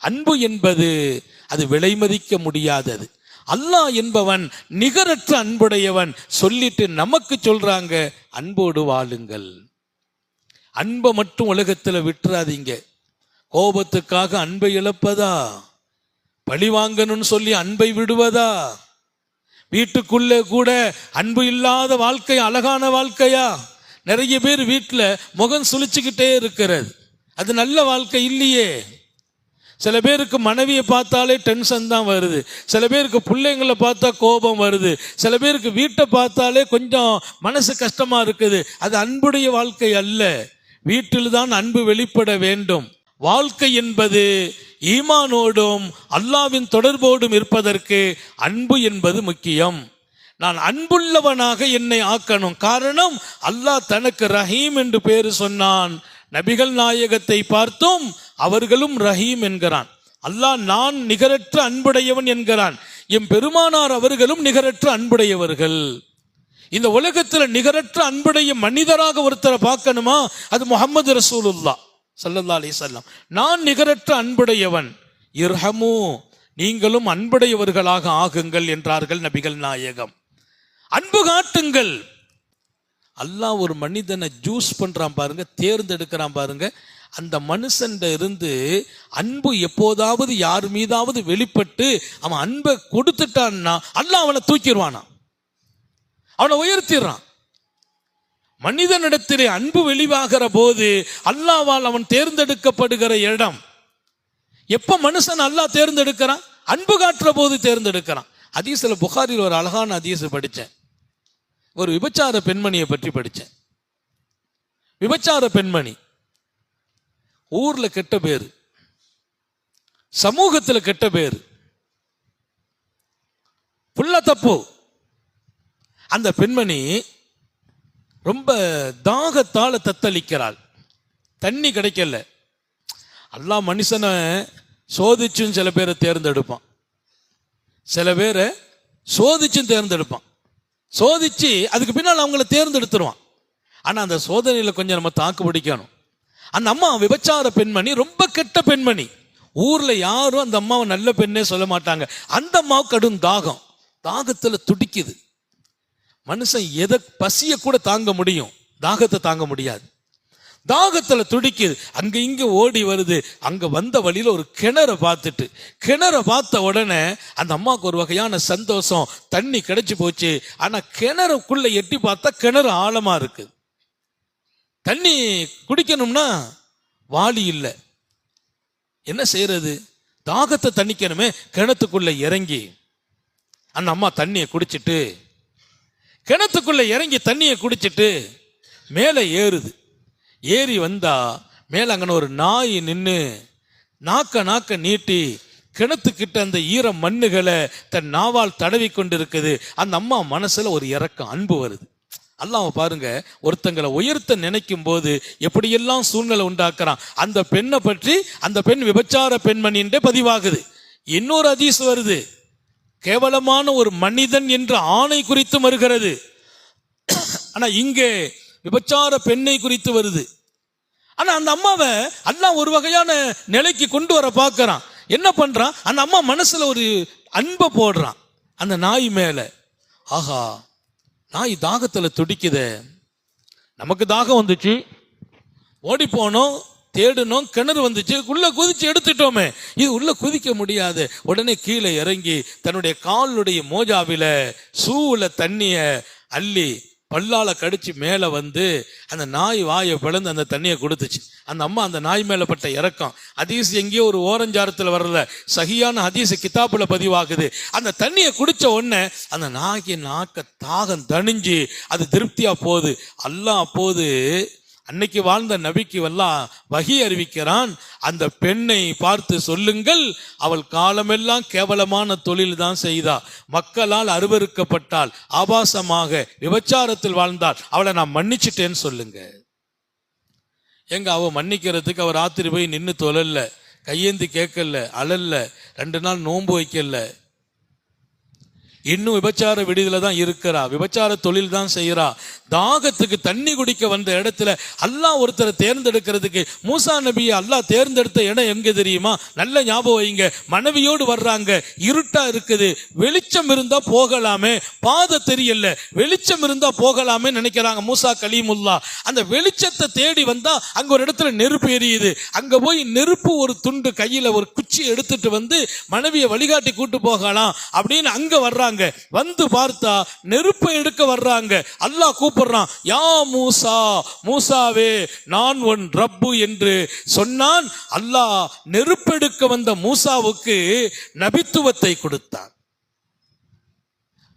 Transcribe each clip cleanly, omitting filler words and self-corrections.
அன்பு என்பது அது விலை மதிக்க முடியாதது. அல்லாஹ் என்பவன் நிகரற்ற அன்புடையவன். சொல்லிட்டு நமக்கு சொல்றாங்க, அன்போடு வாழுங்கள். அன்பை மட்டும் உலகத்தில் விட்டுறாதீங்க. கோபத்துக்காக அன்பை இழப்பதா? பழி வாங்கணும்னு சொல்லி அன்பை விடுவதா? வீட்டுக்குள்ளே கூட அன்பு இல்லாத வாழ்க்கை அழகான வாழ்க்கையா? நிறைய பேர் வீட்டில் முகம் சுழிச்சுக்கிட்டே இருக்கிறது. அது நல்ல வாழ்க்கை இல்லையே. சில பேருக்கு மனைவியை பார்த்தாலே டென்ஷன் தான் வருது. சில பேருக்கு பிள்ளைங்களை பார்த்தா கோபம் வருது. சில பேருக்கு வீட்டை பார்த்தாலே கொஞ்சம் மனசு கஷ்டமா இருக்குது. அது அன்புடைய வாழ்க்கை அல்ல. வீட்டில் தான் அன்பு வெளிப்பட வேண்டும். வாழ்க்கை என்பது ஈமானோடும் அல்லாஹ்வின் தொடர்போடும் இருப்பதற்கு அன்பு என்பது முக்கியம். நான் அன்புள்ளவனாக என்னை ஆக்கணும். காரணம், அல்லாஹ் தனக்கு ரஹீம் என்று பேரு சொன்னான். நபிகள் நாயகத்தை பார்த்தும் அவர்களும் ரஹீம் என்கிறான். அல்லாஹ் நான் நிகரற்ற அன்புடையவன் என்கிறான். எம் பெருமானார் அவர்களும் நிகரற்ற அன்புடையவர்கள். இந்த உலகத்தில் நிகரற்ற அன்புடைய மனிதராக ஒருத்தரை பார்க்கணுமா? அது முஹம்மது ரசூலுல்லாஹ் ஸல்லல்லாஹு அலைஹி வஸல்லம். நான் நிகரற்ற அன்புடையவன். இர்ஹமு, நீங்களும் அன்புடையவர்களாக ஆகுங்கள் என்றார்கள் நபிகள் நாயகம். அன்பு காட்டுங்கள். அல்லாஹ் ஒரு மனிதனை ஜூஸ் பண்றான் பாருங்க, தேர்ந்தெடுக்கிறான் பாருங்க. அந்த மனுஷன் இருந்து அன்பு எப்போதாவது யார் மீதாவது வெளிப்பட்டு அவன் அன்பை கொடுத்துட்டான்னா அல்லாஹ் அவனை தூக்கிடுவானா, அவனை உயர்த்திடுறான். மனிதனிடத்திலே அன்பு வெளிவாகிற போது அல்லாஹ்வால் அவன் தேர்ந்தெடுக்கப்படுகிற இடம். எப்ப மனுஷன் அல்லாஹ் தேர்ந்தெடுக்கிறான்? அன்பு காட்டுற போது தேர்ந்தெடுக்கிறான். ஹதீஸ்ல புகாரில் ஒரு அழகான ஹதீஸ் படித்தேன். ஒரு விபச்சார பெண்மணியை பற்றி படித்தேன். விபச்சார பெண்மணி, ஊர்ல கெட்ட பேரு, சமூகத்தில் கெட்ட பேரு, புள்ள தப்பு. அந்த பெண்மணி ரொம்ப தாகத்தால தத்தளிக்கிறாள். தண்ணி கிடைக்கல. அல்லாஹ் மனுஷனை சோதிச்சும் சில பேரை தேர்ந்தெடுப்பான், சில பேரை சோதிச்சும் தேர்ந்தெடுப்பான். சோதிச்சு அதுக்கு பின்னால் அவங்கள தேர்ந்தெடுத்துருவான். ஆனா அந்த சோதனையில கொஞ்சம் நம்ம தாக்கு பிடிக்கணும். அந்த அம்மா விபச்சார பெண்மணி, ரொம்ப கெட்ட பெண்மணி. ஊர்ல யாரும் அந்த அம்மாவை நல்ல பெண்ணே சொல்ல மாட்டாங்க. அந்த அம்மாவுக்கு கடும் தாகம், தாகத்துல துடிக்குது. மனுஷன் எதை பசிய கூட தாங்க முடியும், தாகத்தை தாங்க முடியாது. தாகத்துல துடிக்குது. அங்க இங்க ஓடி வருது. அங்க வந்த வழியில ஒரு கிணற பார்த்துட்டு, கிணற பார்த்த உடனே அந்த அம்மாவுக்கு ஒரு வகையான சந்தோஷம். தண்ணி கிடைச்சு போச்சு. ஆனா கிணறுக்குள்ள எட்டி பார்த்தா கிணறு ஆழமா இருக்கு. தண்ணி குடிக்கணும்னா வாளி இல்லை. என்ன செய்யறது? தாகத்தை தணிக்கணுமே. கிணத்துக்குள்ள இறங்கி அந்த அம்மா தண்ணியை குடிச்சிட்டு, கிணத்துக்குள்ள இறங்கி தண்ணியை குடிச்சிட்டு மேலே ஏறுது. ஏறி வந்தா மேல அங்கன ஒரு நாய் நின்று நாக்க நீட்டி கிணத்துக்கிட்ட அந்த ஈர மண்ணுகளை தன் நாவால் தடவி கொண்டு இருக்குது. அந்த அம்மா மனசுல ஒரு இரக்கம், அன்பு வருது. அல்லாஹ் பாருங்க, ஒருத்தங்களை உயர்த்த நினைக்கும் போது எப்படியெல்லாம் சூழ்நிலை உண்டாக்குறான். அந்த பெண்ணை பற்றி, அந்த பெண் விபச்சார பெண்மணி என்றே பதிவாகுது. இன்னொரு ஹதீஸ் வருது, கேவலமான ஒரு மனிதன் என்ற ஆணை குறித்து வருகிறது. ஆனா இங்கே விபச்சார பெண்ணை குறித்து வருது. ஆனா அந்த அம்மாவை அல்லாஹ் ஒரு வகையான நிலைக்கு கொண்டு வர பார்க்கறான். என்ன பண்றான்? அந்த அம்மா மனசுல ஒரு அன்பை போடுறான் அந்த நாய் மேல. ஆஹா, நாய் தாகத்துல துடிக்குதே. நமக்கு தாகம் வந்துச்சு, ஓடி போனோம், தேடணும், கிணறு வந்துச்சு, உள்ள குதிச்சு எடுத்துட்டோமே, இது உள்ள குதிக்க முடியாது. உடனே கீழே இறங்கி தன்னுடைய காலுடைய மோஜாவில சூல தண்ணிய அள்ளி பல்லால கடிச்சு மேல வந்து அந்த நாய் வாயை பிளந்து அந்த தண்ணியை கொடுத்துச்சு. அந்த அம்மா அந்த நாய் மேல பட்ட இறக்கம். ஹதீஸ் எங்கேயோ ஒரு ஓரஞ்சாரத்துல வரல, சஹியான ஹதீஸ் கிதாபுல பதிவாகுது. அந்த தண்ணியை குடிச்ச உடனே அந்த நாய்க்கு நாக்க தாகம் தணிஞ்சு அது திருப்தியா போகுது. அல்லாஹ் அப்போது அன்னைக்கு வாழ்ந்த நபிக்கு எல்லாம் வஹி அறிவிக்கிறான். அந்த பெண்ணை பார்த்து சொல்லுங்கள், அவள் காலமெல்லாம் கேவலமான தொழில் தான் செய்தா, மக்களால் அருவருக்கப்பட்டாள், ஆபாசமாக விபச்சாரத்தில் வாழ்ந்தாள், அவளை நான் மன்னிச்சிட்டேன்னு சொல்லுங்க. எங்க அவ மன்னிக்கிறதுக்கு அவர் ராத்திரி போய் நின்று தொழல, கையேந்தி கேட்கல, அழல்ல, 2 நாள் நோன்பு வைக்கல. இன்னும் விபச்சார விடுதலை தான் இருக்கிறா, விபச்சார தொழில் தான் செய்யறா. தாகத்துக்கு தண்ணி குடிக்க வந்த இடத்துல அல்லாஹ் ஒருத்தரை தேர்ந்தெடுக்கிறதுக்கு மூசா நபியை அல்லாஹ் தேர்ந்தெடுத்த இடம் எங்க தெரியுமா? நல்ல ஞாபகம் வைங்க. மனைவியோடு வர்றாங்க, இருட்டா இருக்குது, வெளிச்சம் இருந்தா போகலாமே, பாதை தெரியல, வெளிச்சம் இருந்தா போகலாமே நினைக்கிறாங்க மூசா கலீமுல்லா. அந்த வெளிச்சத்தை தேடி வந்தா அங்க ஒரு இடத்துல நெருப்பு எரியுது. அங்க போய் நெருப்பு ஒரு துண்டு கையில ஒரு குச்சி எடுத்துட்டு வந்து மனைவியை வழிகாட்டி கூட்டு போகலாம் அப்படின்னு அங்க வர்றாங்க. வந்து பார்த்தா நெருப்பை எடுக்க வர்றாங்க. அல்லாஹ் கூப்பிடுறான், யா மூசா, மூசாவே நான் உன் ரப்பு என்று சொன்னான். அல்லாஹ் நெருப்பெடுக்க வந்த மூசாவுக்கு நபித்துவத்தை கொடுத்தான்.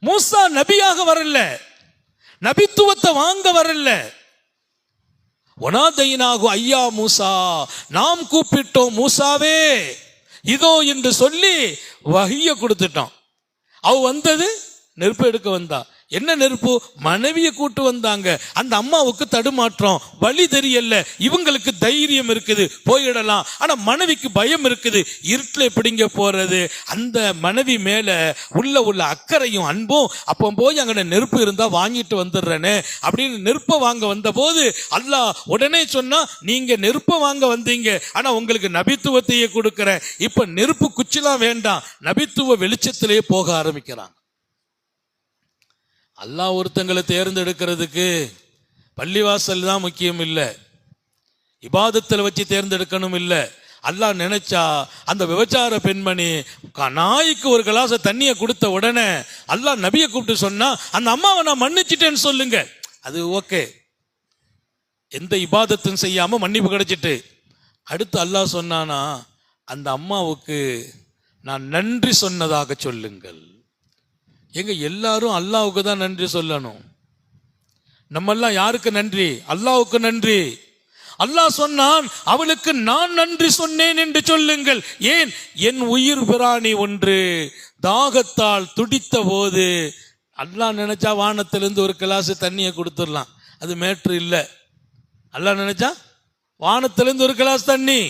மூசா நபியாக வரல, நபித்துவத்தை வாங்க வரல. ஒனாதைனாகு ஐயா மூசா, நாம் கூப்பிட்டோம் மூசாவே இதோ என்று சொல்லி வஹிய கொடுத்துட்டோம். அவ வந்தது நெருப்பு எடுக்க வந்தா. என்ன நெருப்பு? மனைவியை கூட்டு வந்தாங்க. அந்த அம்மாவுக்கு தடுமாற்றம், வழி தெரியல. இவங்களுக்கு தைரியம் இருக்குது, போயிடலாம். ஆனா மனைவிக்கு பயம் இருக்குது, இருட்டில் எப்படிங்க போறது? அந்த மனைவி மேல உள்ள அக்கறையும் அன்பும், அப்போ போய் அங்க நெருப்பு இருந்தா வாங்கிட்டு வந்துடுறேனே அப்படின்னு நெருப்பை வாங்க வந்த போது அல்லாஹ் உடனே சொன்னா, நீங்க நெருப்பை வாங்க வந்தீங்க, ஆனா உங்களுக்கு நபித்துவத்தையே கொடுக்கிறேன். இப்ப நெருப்பு குச்சிலாம் வேண்டாம், நபித்துவ வெளிச்சத்திலேயே போக ஆரம்பிக்கிறாங்க. அல்லாஹ் ஒருத்தங்களை தேர்ந்தெடுக்கிறதுக்கு பள்ளிவாசல் தான் முக்கியம் இல்லை, இபாதத்தில் வச்சு தேர்ந்தெடுக்கணும் இல்லை. அல்லாஹ் நினைச்சா அந்த விபச்சார பெண்மணி நாய்க்கு ஒரு கிளாஸ் தண்ணியை கொடுத்த உடனே அல்லாஹ் நபியை கூப்பிட்டு சொன்னா, அந்த அம்மாவை நான் மன்னிச்சிட்டேன்னு சொல்லுங்க, அது ஓகே. எந்த இபாதத்தும் செய்யாம மன்னிப்பு கிடைச்சிட்டு அடுத்து அல்லாஹ் சொன்னானா, அந்த அம்மாவுக்கு நான் நன்றி சொன்னதாக சொல்லுங்கள். எங்க எல்லாரும் அல்லாஹ்வுக்கு தான் நன்றி சொல்லணும். நம்ம எல்லாம் யாருக்கு நன்றி? அல்லாஹ்வுக்கு நன்றி. அல்லாஹ் சொன்னான், அவளுக்கு நான் நன்றி சொன்னேன் என்று சொல்லுங்கள். ஏன்? என் உயிர் பிராணி ஒன்று தாகத்தால் துடித்த போது அல்லாஹ் நினைச்சா வானத்திலிருந்து ஒரு கிளாஸ் தண்ணியை கொடுத்துடலாம், அது மேட்ரு இல்லை. அல்லாஹ் நினைச்சா வானத்திலிருந்து ஒரு கிளாஸ் தண்ணி.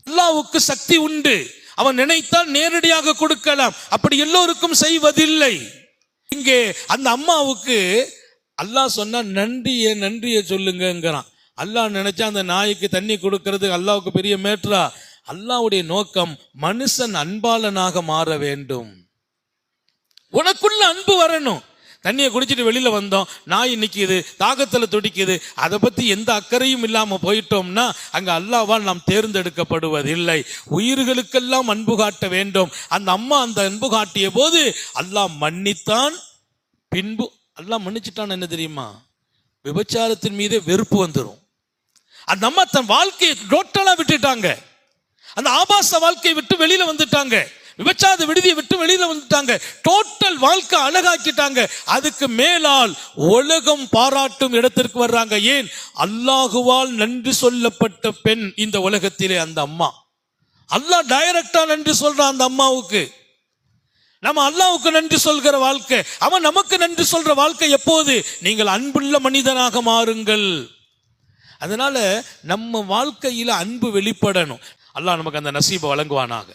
அல்லாஹ்வுக்கு சக்தி உண்டு, அவன் நினைத்தால் நேரடியாக கொடுக்கலாம், அப்படி எல்லோருக்கும் செய்வதில்லை. இங்கே அந்த அம்மாவுக்கு அல்லாஹ் சொன்னா நன்றியை சொல்லுங்கிறான். அல்லாஹ் நினைச்சா அந்த நாய்க்கு தண்ணி கொடுக்கிறது அல்லாஹ்வுக்கு பெரிய மேட்ரா? அல்லாஹ்வுடைய நோக்கம் மனுஷன் அன்பாளனாக மாற வேண்டும். உனக்குள்ள அன்பு வரணும். தண்ணியை குடிச்சிட்டு வெளியில வந்தோம், நாய் நிக்குது, தாகத்துல துடிக்குது, அதை பத்தி எந்த அக்கறையும் இல்லாம போயிட்டோம்னா அங்க அல்லாஹ்வால் நாம் தேர்ந்தெடுக்கப்படுவதில்லை. உயிர்களுக்கெல்லாம் அன்பு காட்ட வேண்டும். அந்த அம்மா அந்த அன்பு காட்டிய போது அல்லாஹ் மன்னித்தான். பின்பு அல்லாஹ் மன்னிச்சுட்டான். என்ன தெரியுமா? விபச்சாரத்தின் மீதே வெறுப்பு வந்துடும். அந்த அம்மா தன் வாழ்க்கையை டோட்டலா விட்டுட்டாங்க. அந்த ஆபாச வாழ்க்கையை விட்டு வெளியில வந்துட்டாங்க, விபச்சார விடுதியை விட்டு வெளியில வந்துட்டாங்க, டோட்டல் வாழ்க்கை அழகாக்கிட்டாங்க. அதுக்கு மேலால் உலகம் பாராட்டும் இடத்திற்கு வர்றாங்க. ஏன்? அல்லாஹுவால் நன்றி சொல்லப்பட்ட பெண் இந்த உலகத்திலே அந்த அம்மா. அல்லாஹ் டைரக்டா நன்றி சொல்றான் அந்த அம்மாவுக்கு. நம்ம அல்லாஹ்வுக்கு நன்றி சொல்கிற வாழ்க்கை, அவன் நமக்கு நன்றி சொல்ற வாழ்க்கை எப்போது? நீங்கள் அன்புள்ள மனிதனாக மாறுங்கள். அதனால நம்ம வாழ்க்கையில அன்பு வெளிப்படணும். அல்லாஹ் நமக்கு அந்த நசீபை வழங்குவானாக.